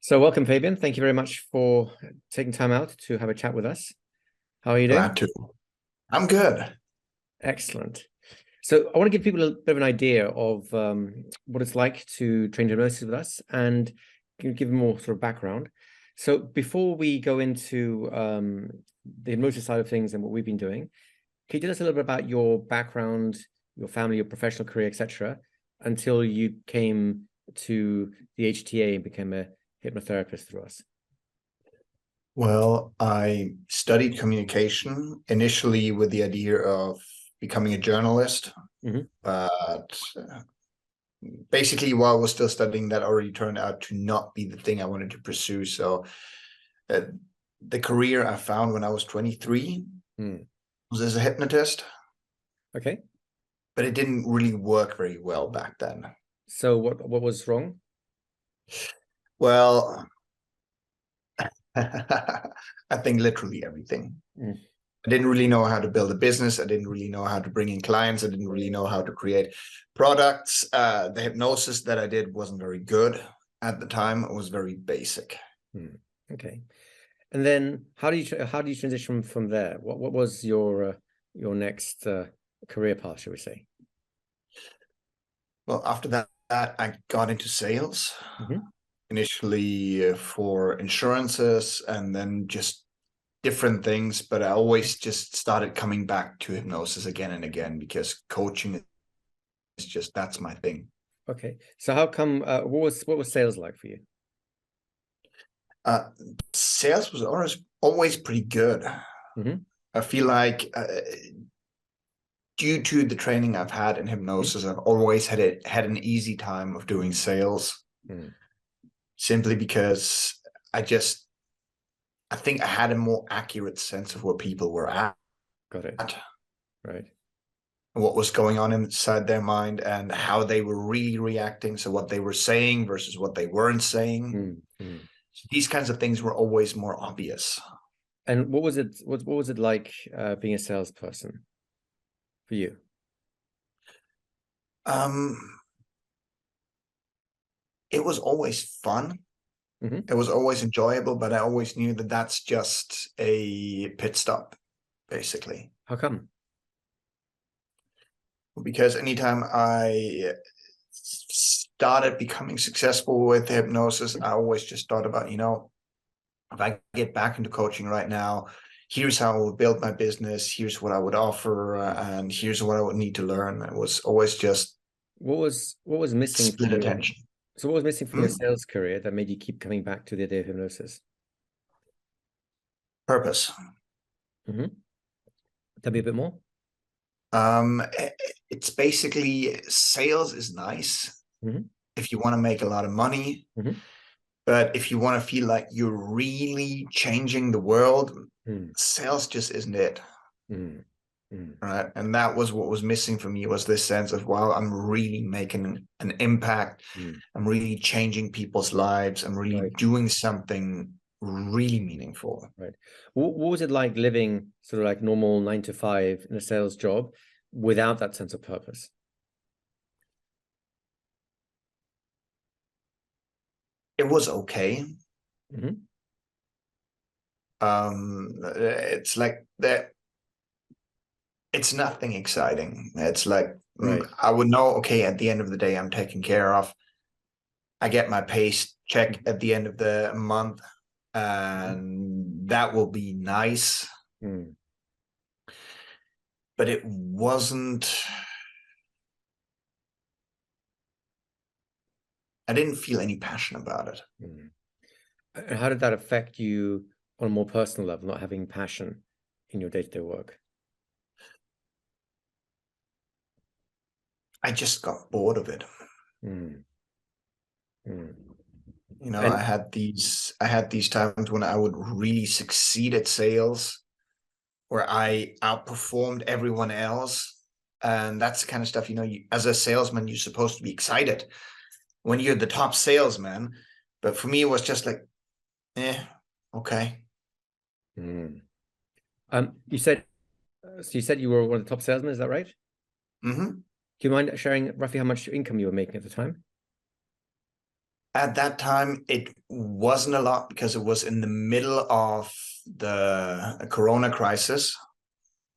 So welcome, Fabian. Thank you very much for taking time out to have a chat with us. How are you doing? Glad to. I'm good. Excellent. So I want to give people a bit of an idea of what it's like to train hypnosis with us and give them more sort of background. So before we go into the hypnosis side of things and what we've been doing, can you tell us a little bit about your background, your family, your professional career, etc., until you came to the HTA and became a hypnotherapist through us? Well, I studied communication initially with the idea of becoming a journalist, Mhm. but basically, while I was still studying, that already turned out to not be the thing I wanted to pursue. So, uh, the career I found when I was 23 Mm. was as a hypnotist, Okay. but it didn't really work very well back then. So what was wrong? Well, I think literally everything. Mm. I didn't really know how to build a business. I didn't really know how to bring in clients. I didn't really know how to create products. The hypnosis that I did wasn't very good at the time. It was very basic. Mm. Okay. And then how do you transition from there? What was your next career path, shall we say? Well, after that, I got into sales, Hmm. initially for insurances and then just different things. But I always just started coming back to hypnosis again and again because coaching is just, that's my thing. Okay. So how come what was sales like for you? Uh, Sales was always pretty good. Hmm. I feel like due to the training I've had in hypnosis, I've always had an easy time of doing sales, Mm. simply because I just I think I had a more accurate sense of where people were at, Got it. Right. what was going on inside their mind, and how they were really reacting. So what they were saying versus what they weren't saying. Mm. Mm. So these kinds of things were always more obvious. And what was it like being a salesperson for you? Um, it was always fun. Hmm. It was always enjoyable, but I always knew that that's just a pit stop, basically. How come? Because anytime I started becoming successful with hypnosis, I always just thought about, if I get back into coaching right now, here's how I would build my business, here's what I would offer, and here's what I would need to learn. It was always just What was missing split from your attention. so what was missing from your Hmm? sales career that made you keep coming back to the idea of hypnosis? Purpose. Hmm. Tell me a bit more. Um, it's basically sales is nice Hmm. if you want to make a lot of money. Hmm. But if you want to feel like you're really changing the world, Mm. sales just isn't it. Mm. Mm. Right. And that was what was missing for me, was this sense of, wow, I'm really making an impact. Mm. I'm really changing people's lives. I'm really Right, doing something really meaningful. right. What was it like living sort of like normal 9 to 5 in a sales job without that sense of purpose? It was okay. Hmm. It's like that. It's nothing exciting. It's like, Right. I would know, okay, at the end of the day, I'm taken care of. I get my pay check at the end of the month, and that will be nice. Mm. But it wasn't, I didn't feel any passion about it. Mm. And how did that affect you on a more personal level, not having passion in your day-to-day work? I just got bored of it. Mm. Mm. I And had these times when I would really succeed at sales, where I outperformed everyone else. And that's the kind of stuff, as a salesman, you're supposed to be excited when you're the top salesman. But for me, it was just like, okay. mm. You said you were one of the top salesmen, is that right? Hmm. Do you mind sharing roughly how much income you were making at the time? At that time, it wasn't a lot because it was in the middle of the Corona crisis.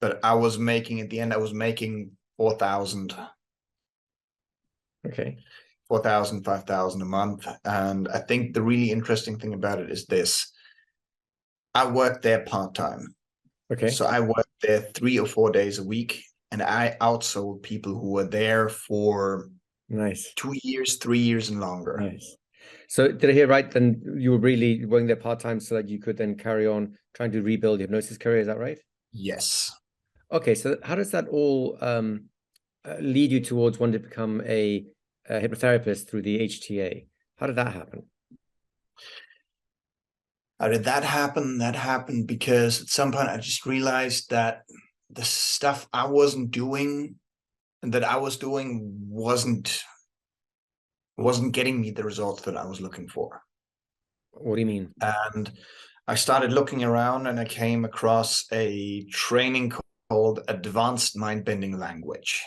But I was making, at the end, I was making 4,000. Okay. 4,000, 5,000 a month. And I think the really interesting thing about it is this. I worked there part-time. Okay. So I worked there 3 or 4 days a week, and I outsold people who were there for Nice. 2 years, 3 years, and longer. Nice. So did I hear right? Then you were really working there part-time so that you could then carry on trying to rebuild your hypnosis career. Is that right? Yes. Okay. So how does that all lead you towards wanting to become a hypnotherapist through the HTA? How did that happen? How did that happen? That happened because at some point I just realized that the stuff I wasn't doing and that I was doing wasn't getting me the results that I was looking for. What do you mean? And I started looking around and I came across a training called Advanced Mind Bending Language,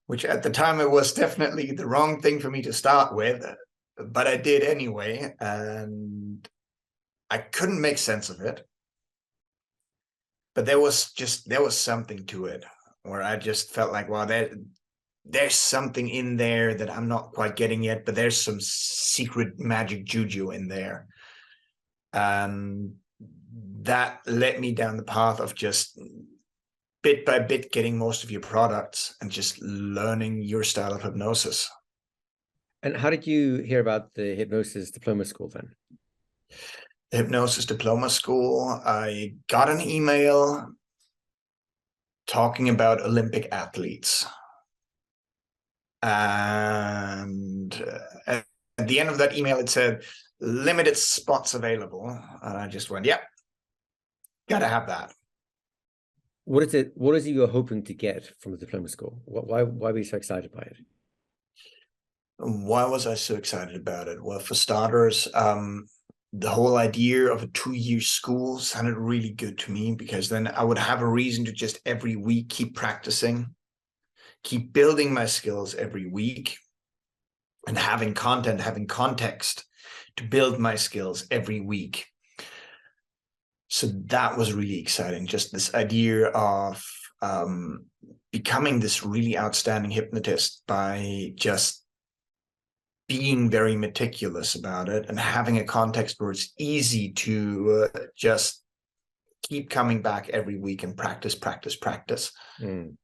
which at the time it was definitely the wrong thing for me to start with, but I did anyway. And I couldn't make sense of it. But there was something to it where I just felt like, wow, there's something in there that I'm not quite getting yet, but there's some secret magic juju in there. And that led me down the path of just bit by bit getting most of your products and just learning your style of hypnosis. And how did you hear about the hypnosis diploma school then? The Hypnosis Diploma School, I got an email talking about Olympic athletes. And at the end of that email, it said, limited spots available. And I just went, yep, gotta have that. What is it? What is it you're hoping to get from the diploma school? Why were you so excited by it? Why was I so excited about it? Well, for starters, the whole idea of a 2-year school sounded really good to me because then I would have a reason to just every week keep practicing, keep building my skills every week, and having content, having context to build my skills every week. So that was really exciting. Just this idea of becoming this really outstanding hypnotist by just being very meticulous about it and having a context where it's easy to just keep coming back every week and practice, practice, practice. Mm.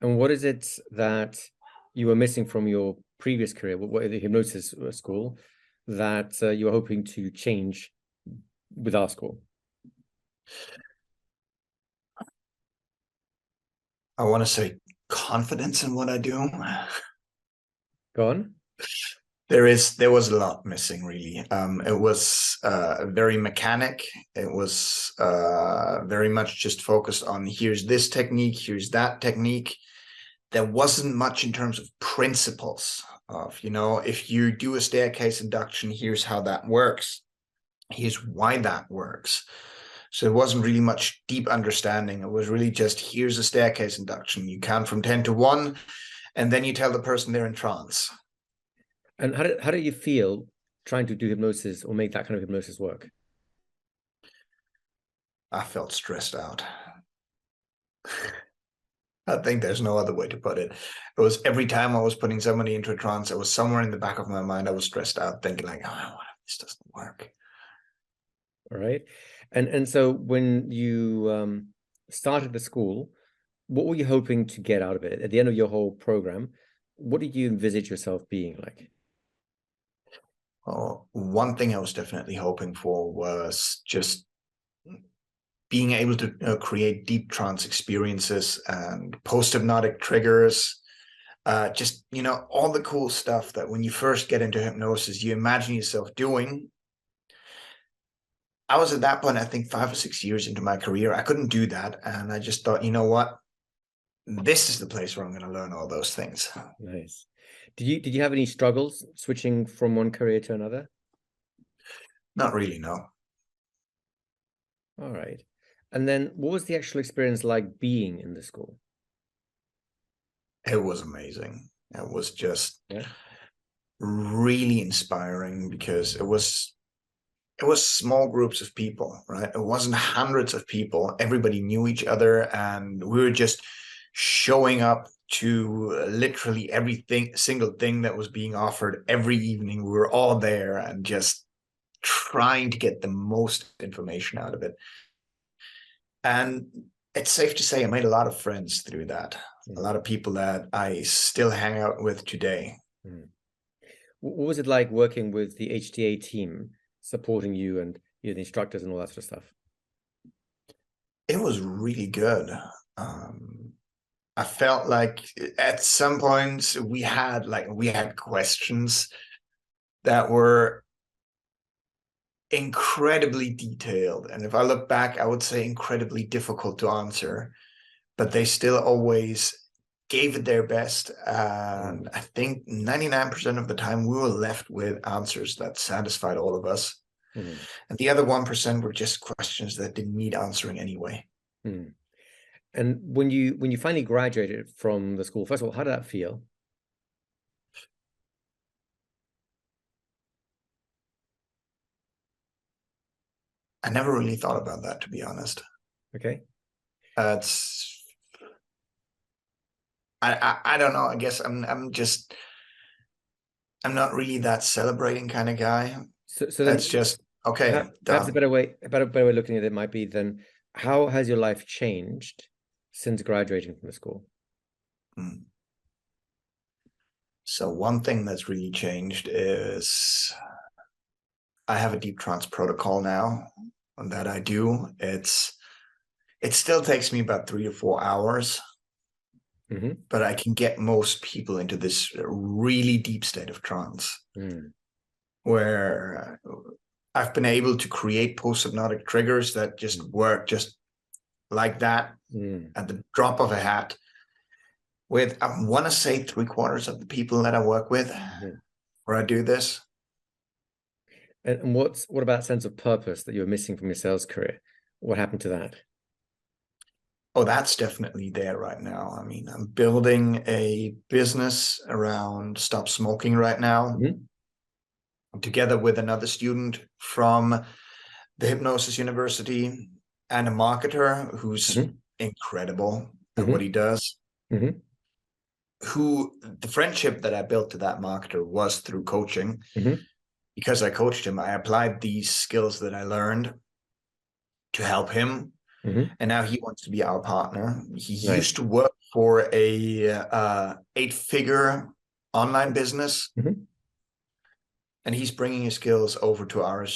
And what is it that you were missing from your previous career, what the hypnosis school, that you were hoping to change with our school? I want to say confidence in what I do. Go on. There was a lot missing, really. It was very mechanic. It was very much just focused on here's this technique, here's that technique. There wasn't much in terms of principles of, if you do a staircase induction, here's how that works. Here's why that works. So it wasn't really much deep understanding. It was really just here's a staircase induction. You count from 10 to 1, and then you tell the person they're in trance. And how do you feel trying to do hypnosis or make that kind of hypnosis work? I felt stressed out. I think there's no other way to put it. It was every time I was putting somebody into a trance, it was somewhere in the back of my mind, I was stressed out, thinking like, oh, what if this doesn't work? All right. And so when you started the school, what were you hoping to get out of it? At the end of your whole program, what did you envisage yourself being like? Oh, one thing I was definitely hoping for was just being able to create deep trance experiences and post-hypnotic triggers. Just, all the cool stuff that when you first get into hypnosis, you imagine yourself doing. I was at that point, I think 5 or 6 years into my career. I couldn't do that. And I just thought, you know what? This is the place where I'm going to learn all those things. Nice. Did you have any struggles switching from one career to another? Not really, no. All right. And then what was the actual experience like being in the school? It was amazing. It was just, Yeah. really inspiring because it was small groups of people, right? It wasn't hundreds of people. Everybody knew each other, and we were just showing up to literally everything, single thing that was being offered every evening. We were all there and just trying to get the most information out of it. And it's safe to say I made a lot of friends through that. A lot of people that I still hang out with today. Mm. What was it like working with the HTA team, supporting you and the instructors and all that sort of stuff? It was really good. I felt like at some points we had questions that were incredibly detailed. And if I look back, I would say incredibly difficult to answer, but they still always gave it their best. And I think 99% of the time we were left with answers that satisfied all of us. Mm. And the other 1% were just questions that didn't need answering anyway. Mm. And when you finally graduated from the school, first of all, how did that feel? I never really thought about that, to be honest. Okay. It's I don't know. I guess I'm not really that celebrating kind of guy. So It's then just okay, perhaps a done. better way of looking at it might be then, how has your life changed since graduating from the school? Mm. So one thing that's really changed is I have a deep trance protocol now that I do. It still takes me about 3 to 4 hours, Mm-hmm. but I can get most people into this really deep state of trance Mm. where I've been able to create post-hypnotic triggers that just work just like that Mm. at the drop of a hat with, I want to say, 3/4 of the people that I work with Mm-hmm. where I do this. And what about sense of purpose that you were missing from your sales career? What happened to that? Oh, that's definitely there right now. I mean, I'm building a business around stop smoking right now, Mm-hmm. together with another student from the Hypnosis University and a marketer who's Mm-hmm. incredible at what Mm-hmm. he does. Mm-hmm. Who the friendship that I built to that marketer was through coaching. Mm-hmm. Because I coached him, I applied these skills that I learned to help him, Mm-hmm. and now he wants to be our partner. He Nice. used to work for a 8-figure online business, Mm-hmm. and he's bringing his skills over to our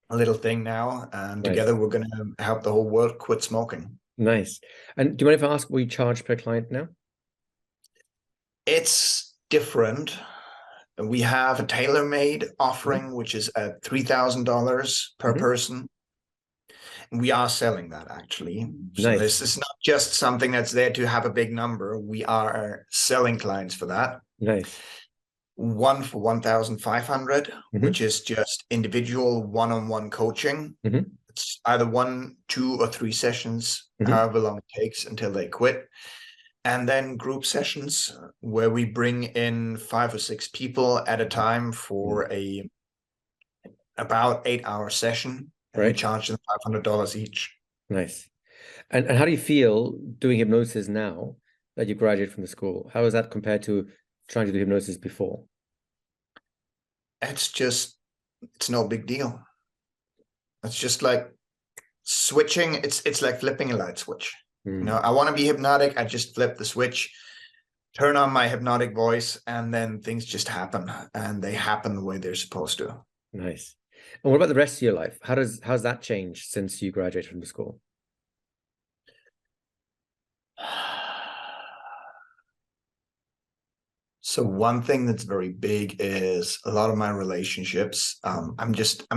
little thing now, and Nice. together we're going to help the whole world quit smoking. Nice. And do you mind if I ask what you charge per client now? It's different. We have a tailor-made Mm-hmm. offering, which is at $3,000 per Mm-hmm. person. We are selling that actually. So Nice. this is not just something that's there to have a big number. We are selling clients for that. Nice. One for 1,500, Mm-hmm. which is just individual one-on-one coaching. Mm-hmm. It's either 1, 2, or 3 sessions, Mm-hmm. however long it takes until they quit. And then group sessions where we bring in 5 or 6 people at a time for a about 8-hour session, and we Right. charge them $500 each. Nice. And how do you feel doing hypnosis now that you graduated from the school? How is that compared to trying to do hypnosis before? It's no big deal. It's just like switching. It's like flipping a light switch. Mm. I want to be hypnotic. I just flip the switch, turn on my hypnotic voice, and then things just happen, and they happen the way they're supposed to. Nice. And what about the rest of your life? How's that changed since you graduated from the school? So one thing that's very big is a lot of my relationships. I just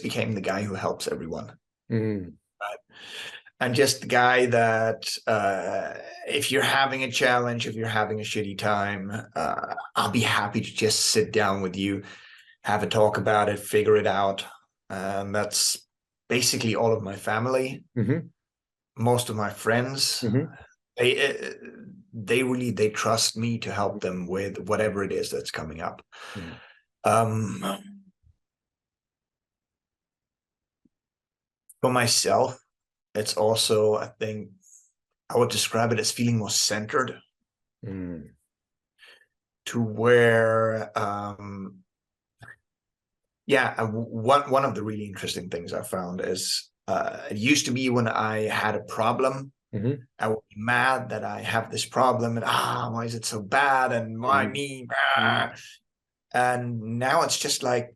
became the guy who helps everyone. Mm. Right? I'm just the guy that if you're having a challenge, if you're having a shitty time, I'll be happy to just sit down with you, have a talk about it, figure it out. And that's basically all of my family, Mm-hmm. most of my friends. Mm-hmm. They, they trust me to help them with whatever it is that's coming up. For myself, it's also, I think I would describe it as feeling more centered, to where one of the really interesting things I found is it used to be when I had a problem, I would be mad that I have this problem, and why is it so bad, and why me? And now it's just like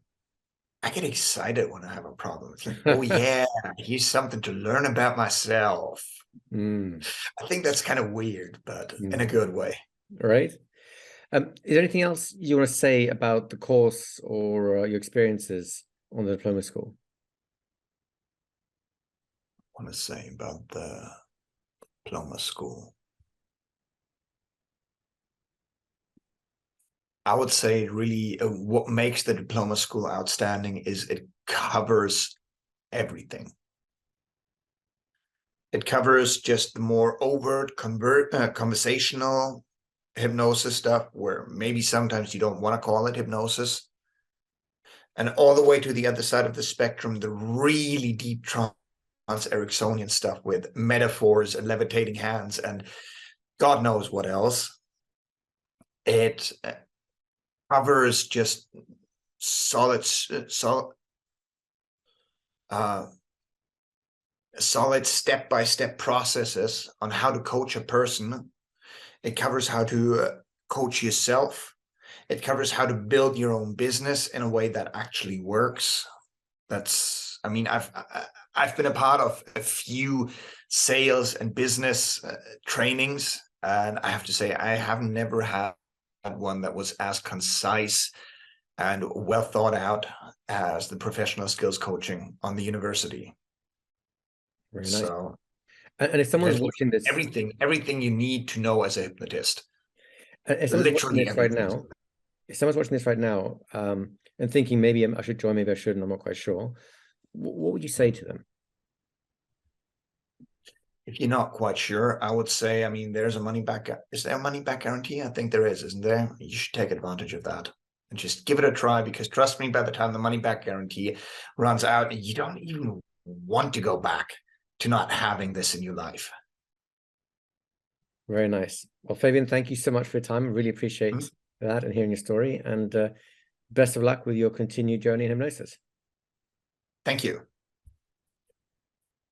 I get excited when I have a problem. It's like, oh yeah, here's something to learn about myself. I think that's kind of weird, but in a good way. Right. Is there anything else you want to say about the course or your experiences on the diploma school? I want to say about the diploma school. I would say really what makes the diploma school outstanding is it covers everything. It covers just the more overt conversational hypnosis stuff, where maybe sometimes you don't want to call it hypnosis, and all the way to the other side of the spectrum, the really deep trans-Ericksonian stuff with metaphors and levitating hands and God knows what else. It covers just solid step-by-step processes on how to coach a person. It covers how to coach yourself. It covers how to build your own business in a way that actually works. I mean, I've been a part of a few sales and business trainings, and I have to say I have never had one that was as concise and well thought out as the professional skills coaching on the university. Very nice. So, and if someone's watching this, everything you need to know as a hypnotist, if someone's watching literally this right now, and thinking maybe I should join, maybe I shouldn't, I'm not quite sure, what would you say to them? If you're not quite sure, I would say, I mean, there's a money back. Is there a money back guarantee? I think there is, isn't there? You should take advantage of that and just give it a try, because trust me, by the time the money back guarantee runs out, you don't even want to go back to not having this in your life. Very nice. Well, Fabian, thank you so much for your time. I really appreciate that and hearing your story, and best of luck with your continued journey in hypnosis. Thank you.